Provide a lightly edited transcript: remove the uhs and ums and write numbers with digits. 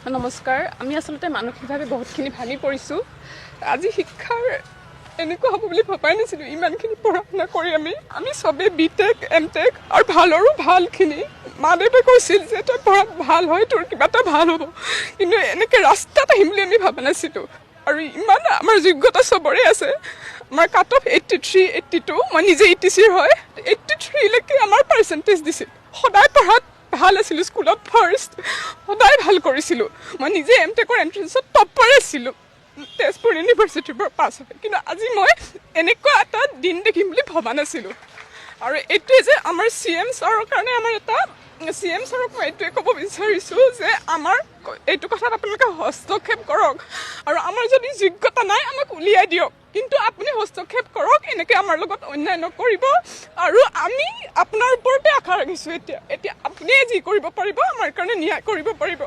নমস্কাৰ। আমি আচলতে মানসিকভাৱে বহুতখিনি ভাঙি পৰিছোঁ। আজি শিক্ষাৰ এনেকুৱা হ'ব বুলি ভবাই নাছিলোঁ। ইমানখিনি পঢ়া শুনা কৰি আমি চবেই বিটেক এমটেক আৰু ভালৰো ভালখিনি মা দেউতাই কৈছিল যে তই পঢ়াত ভাল হয়, তোৰ কিবা এটা ভাল হ'ব, কিন্তু এনেকৈ ৰাস্তাত আহিম বুলি আমি ভবা নাছিলোঁ। আৰু ইমান আমাৰ যোগ্যতা চবৰে আছে। আমাৰ কাট অফ 83, 82, মই নিজে ETCৰ হয়, 83লৈকে আমাৰ পাৰ্চেণ্টেজ দিছিল। সদায় পঢ়াত ভাল আছিলোঁ, স্কুলত ফাৰ্ষ্ট, সদায় ভাল কৰিছিলোঁ। মই নিজে এমটেকৰ এণ্ট্ৰেঞ্চত টপাৰ আছিলোঁ, তেজপুৰ ইউনিভাৰ্চিটিৰ পৰা পাছ হয়। কিন্তু আজি মই এনেকুৱা এটা দিন দেখিম বুলি ভবা নাছিলোঁ। আৰু এইটোৱে যে আমাৰ CM ছাৰৰ কাৰণে আমাৰ এটা CM ছাৰক মই এইটোৱে ক'ব বিচাৰিছোঁ যে আমাৰ এইটো কথাত আপোনালোকে হস্তক্ষেপ কৰক। আৰু আমাৰ যদি যোগ্যতা নাই আমাক উলিয়াই দিয়ক, কিন্তু আপুনি হস্তক্ষেপ কৰক, এনেকৈ আমাৰ লগত অন্যায় নকৰিব। আৰু আমি আপোনাৰ ওপৰতে আশা ৰাখিছোঁ। এতিয়া আপুনিয়ে যি কৰিব পাৰিব আমাৰ কাৰণে ন্যায় কৰিব পাৰিব।